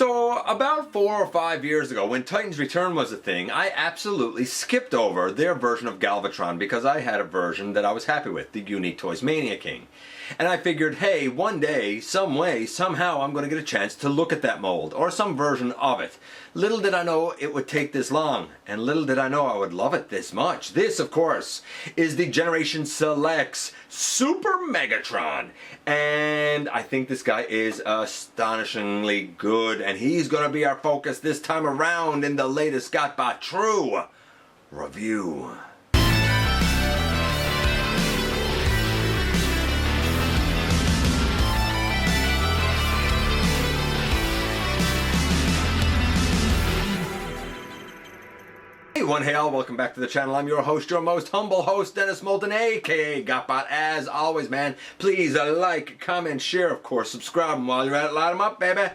So about 4 or 5 years ago, when Titan's Return was a thing, I absolutely skipped over their version of Galvatron because I had a version that I was happy with, the Unique Toys Mania King. And I figured, hey, one day, some way, somehow I'm going to get a chance to look at that mold, or some version of it. Little did I know it would take this long, and little did I know I would love it this much. This, of course, is the Generation Selects Super Megatron. And I think this guy is astonishingly good, and he's going to be our focus this time around in the latest GotBot True Review. Hey one hail, welcome back to the channel. I'm your host, your most humble host, Dennis Moulton, aka GotBot. As always, man, please like, comment, share, of course, subscribe, and while you're at it, light them up, baby.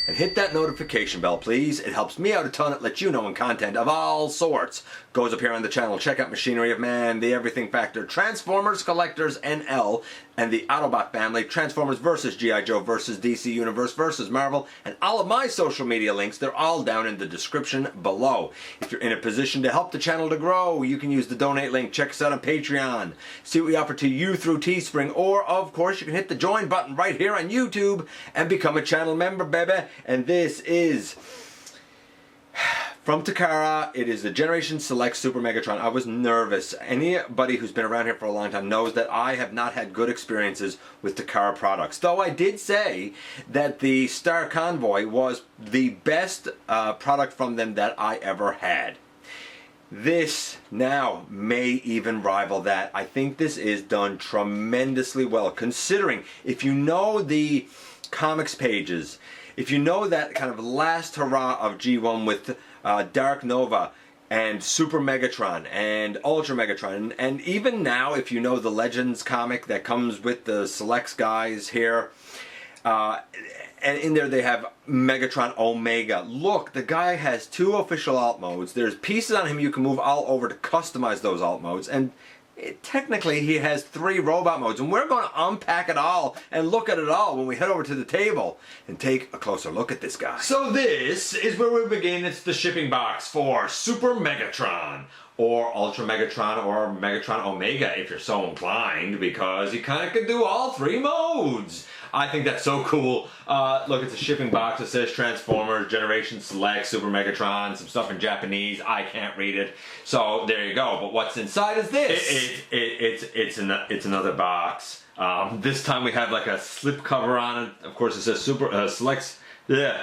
And hit that notification bell, please. It helps me out a ton. It lets you know when content of all sorts goes up here on the channel. Check out Machinery of Man, The Everything Factor, Transformers Collectors NL, and the Autobot family, Transformers vs. G.I. Joe vs. DC Universe vs. Marvel, and all of my social media links, they're all down in the description below. If you're in a position to help the channel to grow, you can use the donate link. Check us out on Patreon. See what we offer to you through Teespring, or of course you can hit the join button right here on YouTube and become a channel member, baby. And this is from Takara. It is the Generation Selects Super Megatron. I was nervous. Anybody who's been around here for a long time knows that I have not had good experiences with Takara products. Though I did say that the Star Convoy was the best product from them that I ever had. This now may even rival that. I think this is done tremendously well, considering if you know the comics pages, if you know that kind of last hurrah of G1 with Dark Nova and Super Megatron and Ultra Megatron, and even now if you know the Legends comic that comes with the Selects guys here, and in there they have Megatron Omega. Look, the guy has 2 official alt modes. There's pieces on him you can move all over to customize those alt modes, and technically he has 3 robot modes, and we're going to unpack it all and look at it all when we head over to the table and take a closer look at this guy. So this is where we begin. It's the shipping box for Super Megatron, or Ultra Megatron, or Megatron Omega if you're so inclined, because you kind of can do all 3 modes. I think that's so cool. Look, it's a shipping box. It says Transformers, Generation Select, Super Megatron, some stuff in Japanese. I can't read it. So there you go. But what's inside is this. It's another box. This time we have like a slip cover on it. Of course it says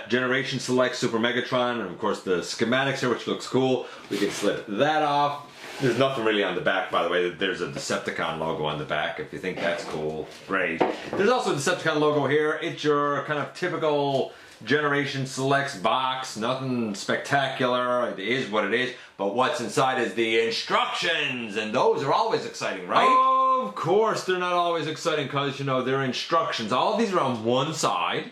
Generation Select Super Megatron, and of course the schematics here, which looks cool. We can slip that off. There's nothing really on the back, by the way. There's a Decepticon logo on the back, if you think that's cool. Great. There's also a Decepticon logo here. It's your kind of typical Generation Selects box. Nothing spectacular. It is what it is. But what's inside is the instructions, and those are always exciting, right? Of course, they're not always exciting because, you know, they're instructions. All of these are on one side.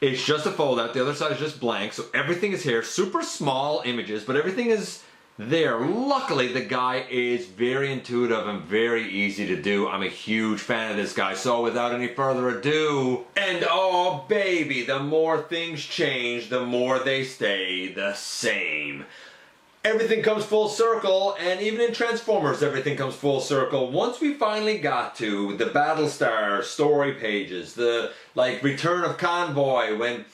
It's just a fold out. The other side is just blank. So everything is here. Super small images, but everything is there. Luckily, the guy is very intuitive and very easy to do. I'm a huge fan of this guy. So without any further ado, and oh baby, the more things change, the more they stay the same. Everything comes full circle, and even in Transformers, everything comes full circle. Once we finally got to the Battlestar story pages, the Return of Convoy, when,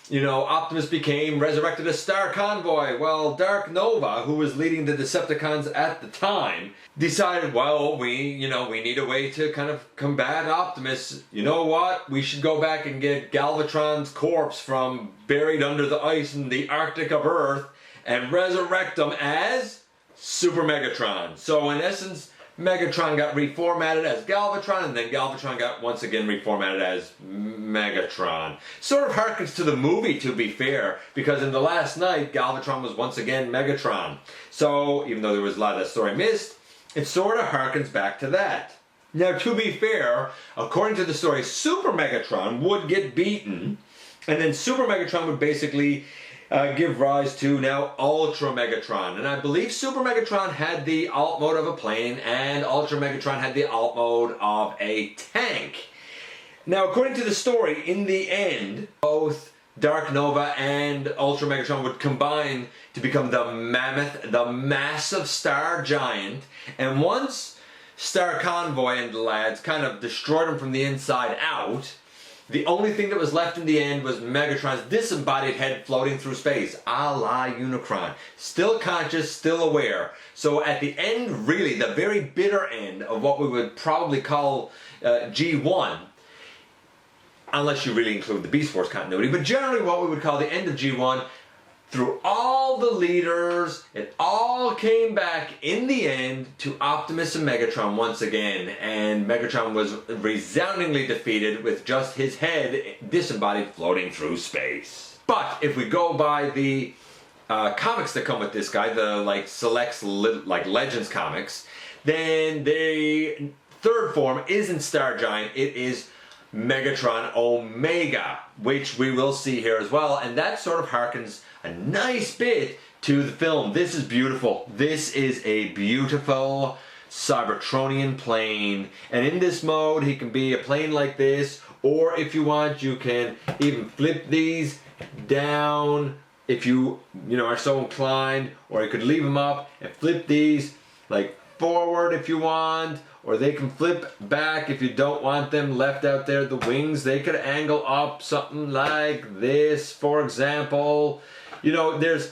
you know, Optimus became resurrected as Star Convoy. Well, Dark Nova, who was leading the Decepticons at the time, decided, well, we need a way to kind of combat Optimus. You know what? We should go back and get Galvatron's corpse from buried under the ice in the Arctic of Earth and resurrect him as Super Megatron. So in essence, Megatron got reformatted as Galvatron, and then Galvatron got once again reformatted as Megatron. Sort of harkens to the movie, to be fair, because in The Last Night, Galvatron was once again Megatron. So even though there was a lot of that story missed, it sort of harkens back to that. Now, to be fair, according to the story, Super Megatron would get beaten, and then Super Megatron would basically give rise to now Ultra Megatron. And I believe Super Megatron had the alt mode of a plane, and Ultra Megatron had the alt mode of a tank. Now, according to the story, in the end, both Dark Nova and Ultra Megatron would combine to become the mammoth, the massive star giant. And once Star Convoy and the lads kind of destroyed him from the inside out, the only thing that was left in the end was Megatron's disembodied head floating through space, a la Unicron. Still conscious, still aware. So at the end, really, the very bitter end of what we would probably call G1, unless you really include the Beast Force continuity, but generally what we would call the end of G1, through all the leaders, it all came back in the end to Optimus and Megatron once again, and Megatron was resoundingly defeated with just his head disembodied floating through space. But if we go by the comics that come with this guy, the Selects Legends comics, then the third form isn't Star Giant, it is Megatron Omega, which we will see here as well, and that sort of harkens a nice bit to the film. This is beautiful. This is a beautiful Cybertronian plane, and in this mode he can be a plane like this, or if you want you can even flip these down if you are so inclined, or you could leave them up and flip these like forward if you want, or they can flip back if you don't want them left out there. The wings, they could angle up something like this, for example. There's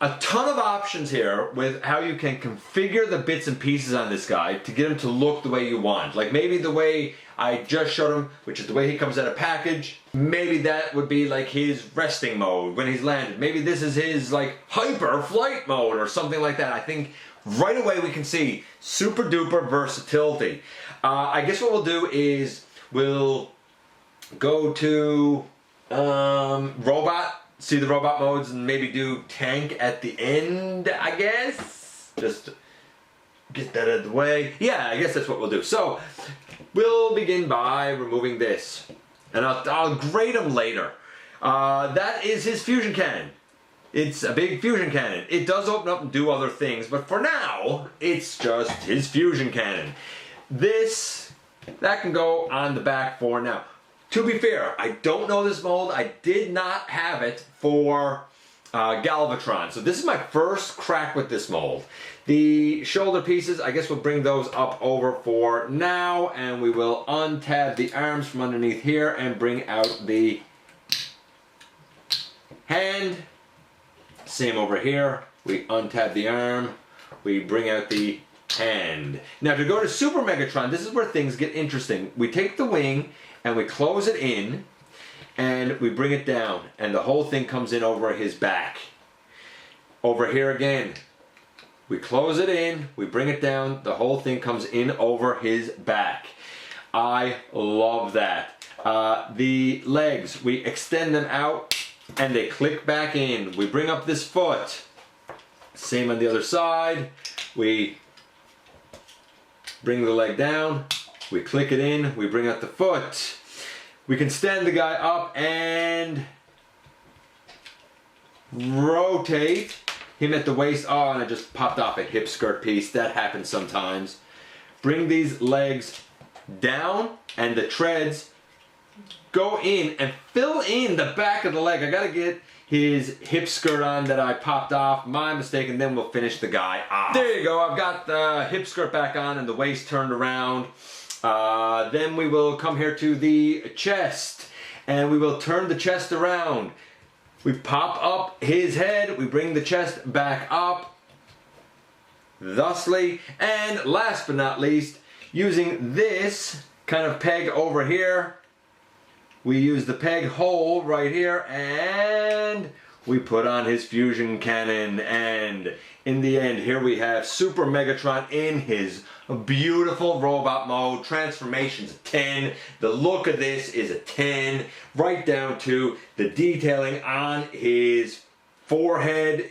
a ton of options here with how you can configure the bits and pieces on this guy to get him to look the way you want. Like maybe the way I just showed him, which is the way he comes out of package. Maybe that would be like his resting mode when he's landed. Maybe this is his like hyper flight mode or something like that. I think right away we can see super duper versatility. I guess what we'll do is we'll go to robot, see the robot modes, and maybe do tank at the end, I guess. Just get that out of the way. Yeah, I guess that's what we'll do. So we'll begin by removing this, and I'll grade him later. That is his fusion cannon. It's a big fusion cannon. It does open up and do other things, but for now, it's just his fusion cannon. That can go on the back for now. To be fair, I don't know this mold. I did not have it for Galvatron, so this is my first crack with this mold. The shoulder pieces, I guess we'll bring those up over for now, and we will untab the arms from underneath here and bring out the hand. Same over here, we untab the arm, we bring out the hand. Now to go to Super Megatron, this is where things get interesting. We take the wing and we close it in and we bring it down, and the whole thing comes in over his back. Over here again, we close it in, we bring it down, the whole thing comes in over his back. I love that. The legs, we extend them out and they click back in. We bring up this foot. Same on the other side. We bring the leg down, we click it in, we bring out the foot. We can stand the guy up and rotate him at the waist. Oh, and I just popped off a hip skirt piece. That happens sometimes. Bring these legs down and the treads go in and fill in the back of the leg. I gotta get his hip skirt on that I popped off. My mistake, and then we'll finish the guy off. There you go. I've got the hip skirt back on and the waist turned around. Then we will come here to the chest and we will turn the chest around. We pop up his head, we bring the chest back up thusly, and last but not least, using this kind of peg over here, we use the peg hole right here and we put on his fusion cannon, and in the end here we have Super Megatron in his beautiful robot mode. Transformation's a 10. The look of this is a 10, right down to the detailing on his forehead.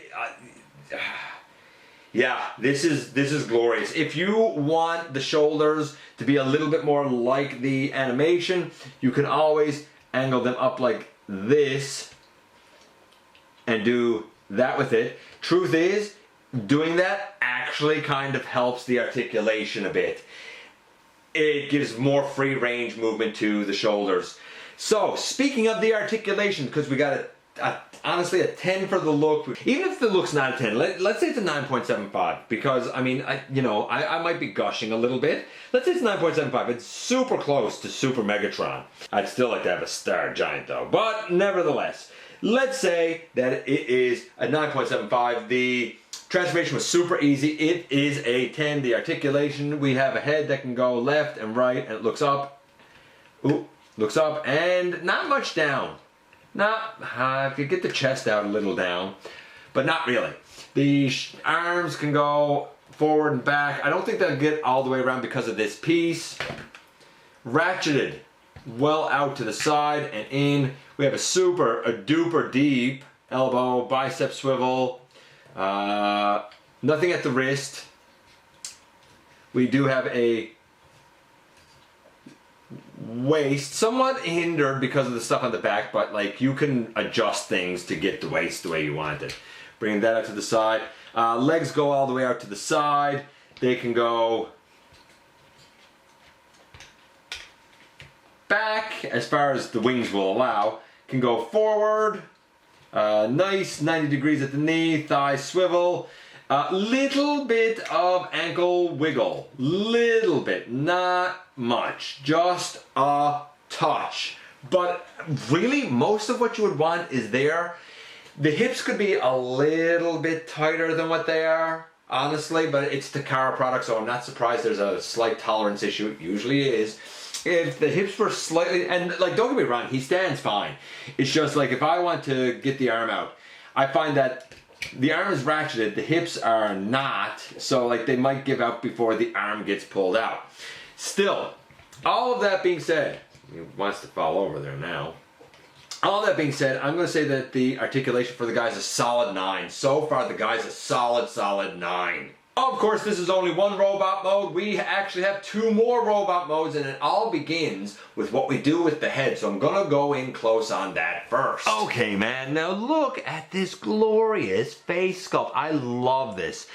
Yeah, this is glorious. If you want the shoulders to be a little bit more like the animation, you can always angle them up like this and do that with it. Truth is, doing that actually kind of helps the articulation a bit. It gives more free range movement to the shoulders. So, speaking of the articulation, because we got honestly a 10 for the look. Even if the look's not a 10, let's say it's a 9.75, because I mean, I might be gushing a little bit. Let's say it's 9.75. It's super close to Super Megatron. I'd still like to have a Star Giant though, but nevertheless, let's say that it is a 9.75. The transformation was super easy. It is a 10. The articulation, we have a head that can go left and right, and it looks up. Ooh, looks up and not much down. If you get the chest out a little down, but not really. The arms can go forward and back. I don't think they'll get all the way around because of this piece. Ratcheted well out to the side and in. We have a duper deep elbow, bicep swivel. Nothing at the wrist. We do have a waist, somewhat hindered because of the stuff on the back, but like you can adjust things to get the waist the way you want it. Bring that out to the side. Legs go all the way out to the side. They can go back as far as the wings will allow. Can go forward. Nice 90 degrees at the knee, thigh swivel. Little bit of ankle wiggle. Little bit, not much. Just a touch. But really, most of what you would want is there. The hips could be a little bit tighter than what they are, honestly, but it's the car product, so I'm not surprised there's a slight tolerance issue. It usually is. If the hips were slightly, and like, don't get me wrong, he stands fine. It's just like if I want to get the arm out, I find that the arm is ratcheted, the hips are not, so like they might give out before the arm gets pulled out. Still, all of that being said, he wants to fall over there now. All that being said, I'm going to say that the articulation for the guy's a solid 9. So far, the guy's a solid 9. Of course, this is only one robot mode. We actually have 2 more robot modes, and it all begins with what we do with the head. So I'm going to go in close on that first. Okay, man. Now look at this glorious face sculpt. I love this.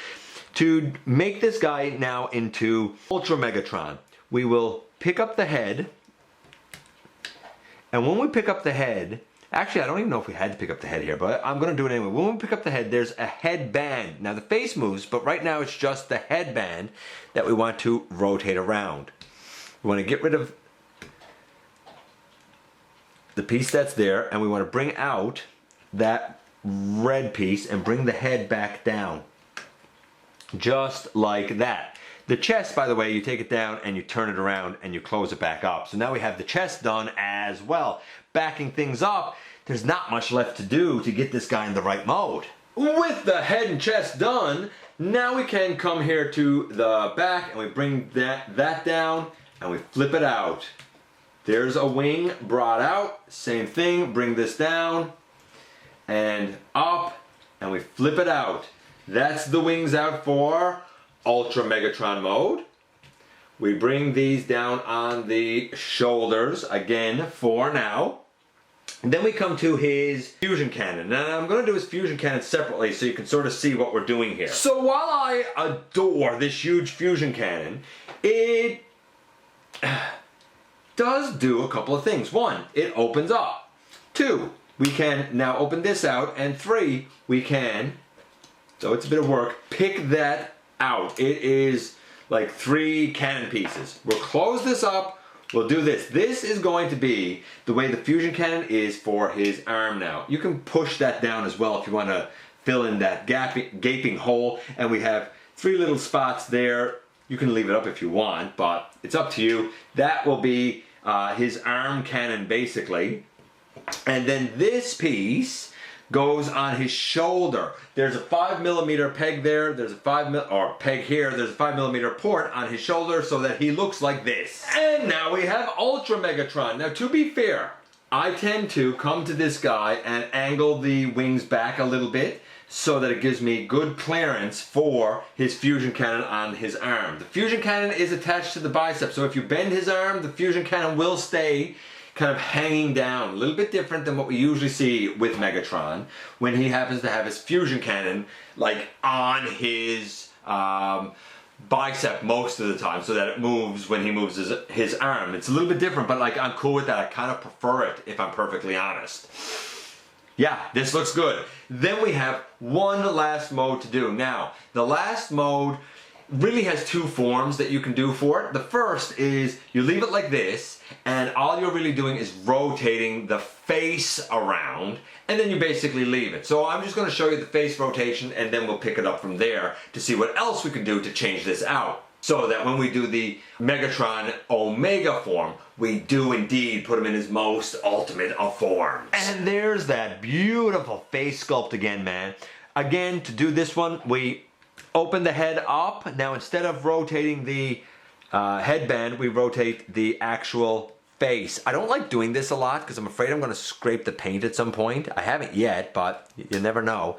To make this guy now into Ultra Megatron, we will pick up the head. And when we pick up the head, actually, I don't even know if we had to pick up the head here, but I'm going to do it anyway. When we pick up the head, there's a headband. Now, the face moves, but right now it's just the headband that we want to rotate around. We want to get rid of the piece that's there, and we want to bring out that red piece and bring the head back down. Just like that. The chest, by the way, you take it down and you turn it around and you close it back up. So now we have the chest done as well. Backing things up, there's not much left to do to get this guy in the right mode. With the head and chest done, now we can come here to the back and we bring that down and we flip it out. There's a wing brought out, same thing, bring this down and up and we flip it out. That's the wings out for Ultra Megatron mode. We bring these down on the shoulders again for now. And then we come to his fusion cannon. Now I'm going to do his fusion cannon separately so you can sort of see what we're doing here. So while I adore this huge fusion cannon, it does do a couple of things. 1, it opens up. 2, we can now open this out. And 3, we can, so it's a bit of work, pick that out. It is like 3 cannon pieces. We'll close this up. We'll do this. This is going to be the way the fusion cannon is for his arm now. You can push that down as well if you want to fill in that gaping hole. And we have 3 little spots there. You can leave it up if you want, but it's up to you. That will be his arm cannon basically. And then this piece goes on his shoulder. There's a 5mm peg there. There's a peg here. There's a 5mm port on his shoulder so that he looks like this. And now we have Ultra Megatron. Now, to be fair, I tend to come to this guy and angle the wings back a little bit so that it gives me good clearance for his fusion cannon on his arm. The fusion cannon is attached to the bicep, so if you bend his arm, the fusion cannon will stay kind of hanging down, a little bit different than what we usually see with Megatron when he happens to have his fusion cannon like on his bicep most of the time so that it moves when he moves his arm. It's a little bit different, but like I'm cool with that. I kind of prefer it, if I'm perfectly honest. Yeah, this looks good. Then we have one last mode to do. Now, the last mode really has two forms that you can do for it. The first is you leave it like this, and all you're really doing is rotating the face around, and then you basically leave it. So I'm just going to show you the face rotation, and then we'll pick it up from there to see what else we can do to change this out. So that when we do the Megatron Omega form, we do indeed put him in his most ultimate of forms. And there's that beautiful face sculpt again, man. Again, to do this one, we open the head up. Now instead of rotating the headband, we rotate the actual face. I don't like doing this a lot because I'm afraid I'm going to scrape the paint at some point. I haven't yet, but you never know.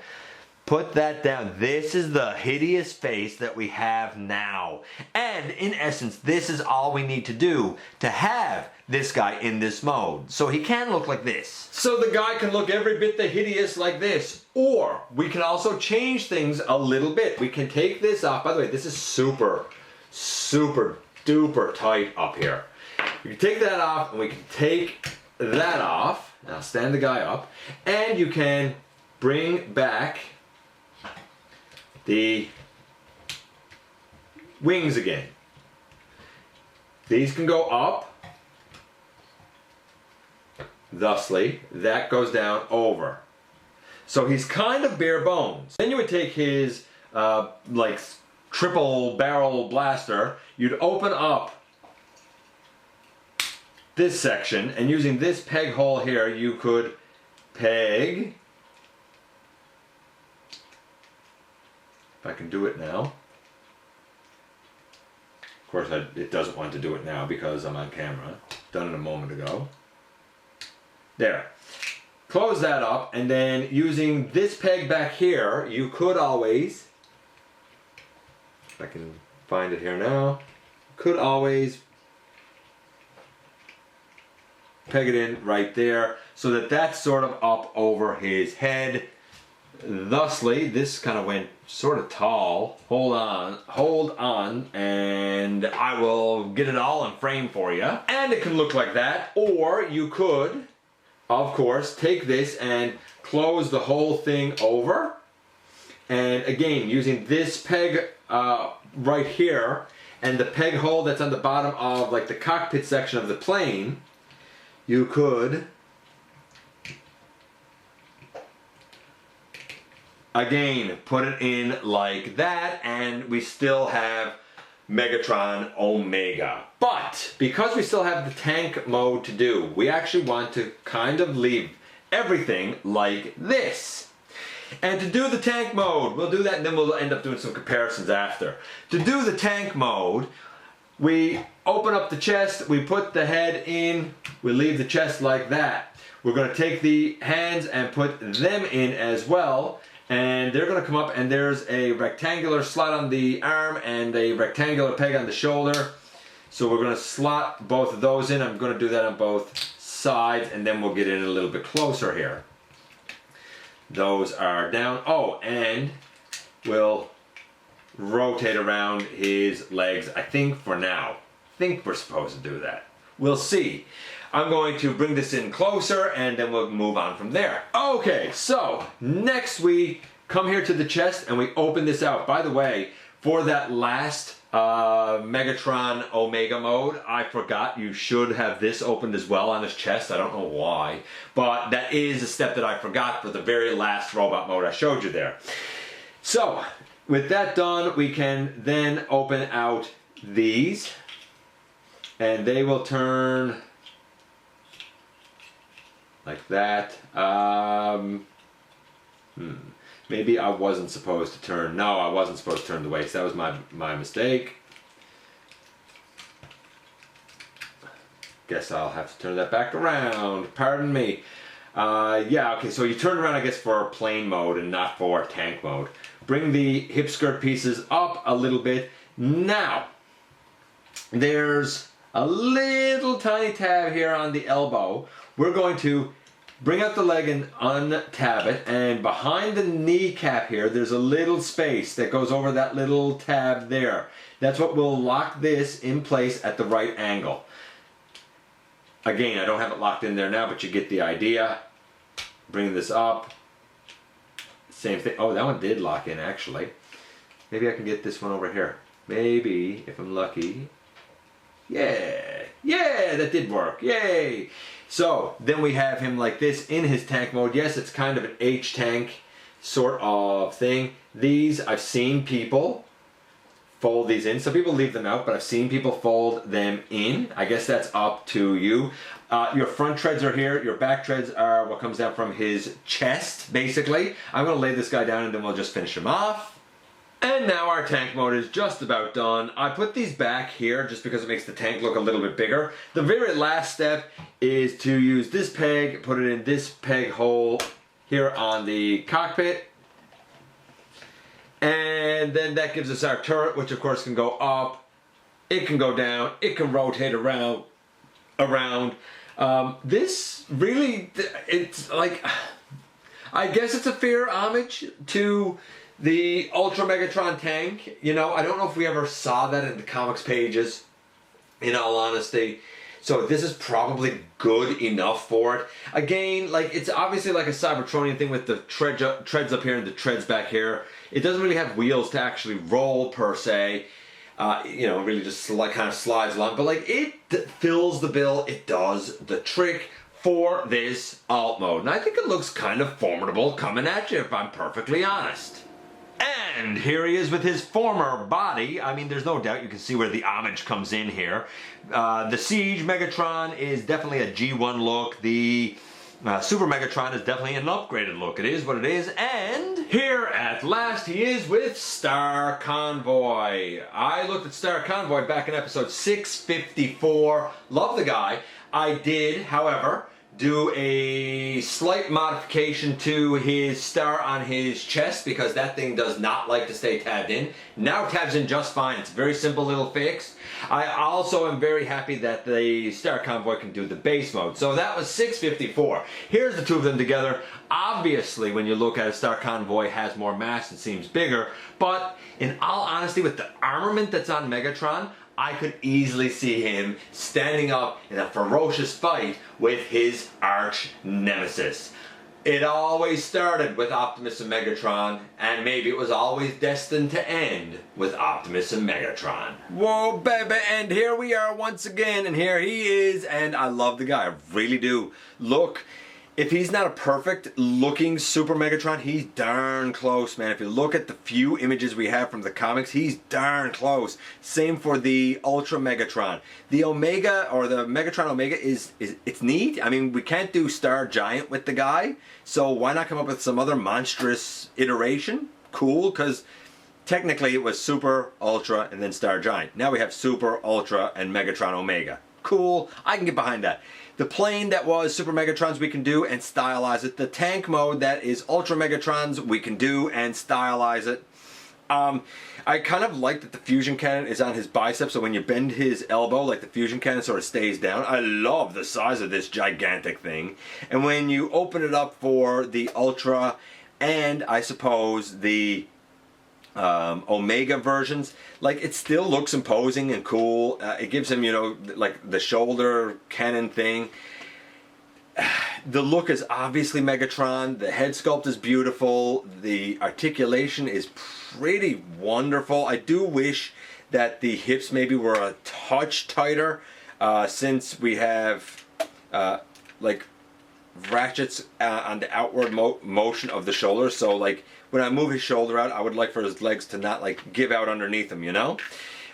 Put that down. This is the hideous face that we have now. And in essence, this is all we need to do to have this guy in this mode. So he can look like this. So the guy can look every bit the hideous like this. Or we can also change things a little bit. We can take this off. By the way, this is super, super duper tight up here. We can take that off and we can take that off. Now stand the guy up. And you can bring back the wings again. These can go up, thusly, that goes down over. So he's kind of bare bones. Then you would take his like triple barrel blaster, you'd open up this section, and using this peg hole here, you could peg, if I can do it now. Of course, it doesn't want to do it now because I'm on camera. Done it a moment ago. There. Close that up, and then using this peg back here, you could always, if I can find it here now, could always peg it in right there so that that's sort of up over his head. Thusly, this kind of went sort of tall. Hold on, and I will get it all in frame for you. And it can look like that, or you could, of course, take this and close the whole thing over. And again, using this peg right here, and the peg hole that's on the bottom of like the cockpit section of the plane, you could again put it in like that, and we still have Megatron Omega. But because we still have the tank mode to do, we actually want to kind of leave everything like this. And to do the tank mode, we'll do that, and then we'll end up doing some comparisons after. To do the tank mode, we open up the chest, we put the head in, we leave the chest like that. We're going to take the hands and put them in as well, and they're going to come up, and there's a rectangular slot on the arm and a rectangular peg on the shoulder. So we're going to slot both of those in. I'm going to do that on both sides, and then we'll get in a little bit closer here. Those are down. Oh, and we'll rotate around his legs, I think, for now. I think we're supposed to do that. We'll see. I'm going to bring this in closer, and then we'll move on from there. Okay, so next we come here to the chest and we open this out. By the way, for that last Megatron Omega mode, I forgot you should have this opened as well on his chest. I don't know why, but that is a step that I forgot for the very last robot mode I showed you there. So with that done, we can then open out these, and they will turn like that. Maybe I wasn't supposed to turn. No, I wasn't supposed to turn the waist. That was my mistake. Guess I'll have to turn that back around. Pardon me. Yeah, okay, so you turn around, I guess, for plane mode and not for tank mode. Bring the hip skirt pieces up a little bit. Now, there's a little tiny tab here on the elbow. We're going to bring out the leg and untab it, and behind the kneecap here, there's a little space that goes over that little tab there. That's what will lock this in place at the right angle. Again, I don't have it locked in there now, but you get the idea. Bring this up. Same thing. Oh, that one did lock in actually. Maybe I can get this one over here. Maybe, if I'm lucky. Yeah, that did work. Yay! So then we have him like this in his tank mode. Yes, it's kind of an H-tank sort of thing. These, I've seen people fold these in. Some people leave them out, but I've seen people fold them in. I guess that's up to you. Your front treads are here. Your back treads are what comes down from his chest, basically. I'm going to lay this guy down and then we'll just finish him off. And now our tank mode is just about done. I put these back here just because it makes the tank look a little bit bigger. The very last step is to use this peg, put it in this peg hole here on the cockpit. And then that gives us our turret, which of course can go up, it can go down, it can rotate around. This really, it's like, I guess it's a fair homage to the Ultra Megatron tank. You know, I don't know if we ever saw that in the comics pages, in all honesty. So this is probably good enough for it. Again, like, it's obviously like a Cybertronian thing with the treads up here and the treads back here. It doesn't really have wheels to actually roll per se. You know, it really just kind of slides along. But like, it fills the bill. It does the trick for this alt mode. And I think it looks kind of formidable coming at you, if I'm perfectly honest. And here he is with his former body. I mean, there's no doubt you can see where the homage comes in here. The Siege Megatron is definitely a G1 look. The Super Megatron is definitely an upgraded look. It is what it is. And here at last he is with Star Convoy. I looked at Star Convoy back in episode 654. Love the guy. I did, however, do a slight modification to his star on his chest because that thing does not like to stay tabbed in. Now tabs in just fine. It's a very simple little fix. I also am very happy that the Star Convoy can do the base mode. So that was 654. Here's the two of them together. Obviously, when you look at a Star Convoy, has more mass and seems bigger. But in all honesty, with the armament that's on Megatron, I could easily see him standing up in a ferocious fight with his arch nemesis. It always started with Optimus and Megatron, and maybe it was always destined to end with Optimus and Megatron. Whoa, baby, and here we are once again, and here he is, and I love the guy, I really do. Look, if he's not a perfect looking Super Megatron, he's darn close, man. If you look at the few images we have from the comics, he's darn close. Same for the Ultra Megatron. The Omega, or the Megatron Omega, it's neat. I mean, we can't do Star Giant with the guy, so why not come up with some other monstrous iteration? Cool, because technically it was Super, Ultra, and then Star Giant. Now we have Super, Ultra, and Megatron Omega. Cool, I can get behind that. The plane that was Super Megatrons we can do and stylize it. The tank mode that is Ultra Megatrons we can do and stylize it. I kind of like that the fusion cannon is on his bicep, so when you bend his elbow, like, the fusion cannon sort of stays down. I love the size of this gigantic thing. And when you open it up for the Ultra and I suppose the Omega versions, like, it still looks imposing and cool. It gives him, you know, like the shoulder cannon thing. The look is obviously Megatron. The head sculpt is beautiful. The articulation is pretty wonderful. I do wish that the hips maybe were a touch tighter, since we have like ratchets on the outward motion of the shoulder. So like, when I move his shoulder out, I would like for his legs to not like give out underneath him, you know?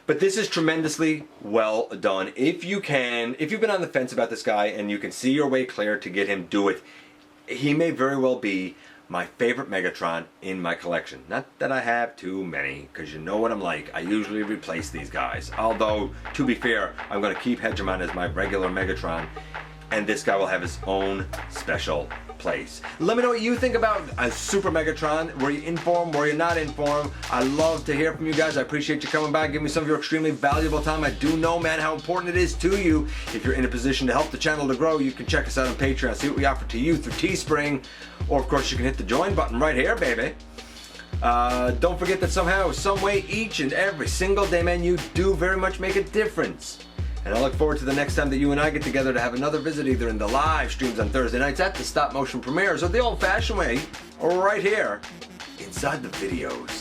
But this is tremendously well done. If you've been on the fence about this guy and you can see your way clear to get him, do it. He may very well be my favorite Megatron in my collection. Not that I have too many, because you know what I'm like. I usually replace these guys. Although, to be fair, I'm going to keep Hegemon as my regular Megatron. and this guy will have his own special place. Let me know what you think about a Super Megatron. Were you in for him? Were you not in for him? I love to hear from you guys. I appreciate you coming by, giving me some of your extremely valuable time. I do know, man, how important it is to you. If you're in a position to help the channel to grow, you can check us out on Patreon, see what we offer to you through Teespring, or of course you can hit the join button right here, baby. Don't forget that somehow, some way, each and every single day, man, you do very much make a difference. And I look forward to the next time that you and I get together to have another visit, either in the live streams on Thursday nights at the stop motion premieres, or the old fashioned way, or right here inside the videos.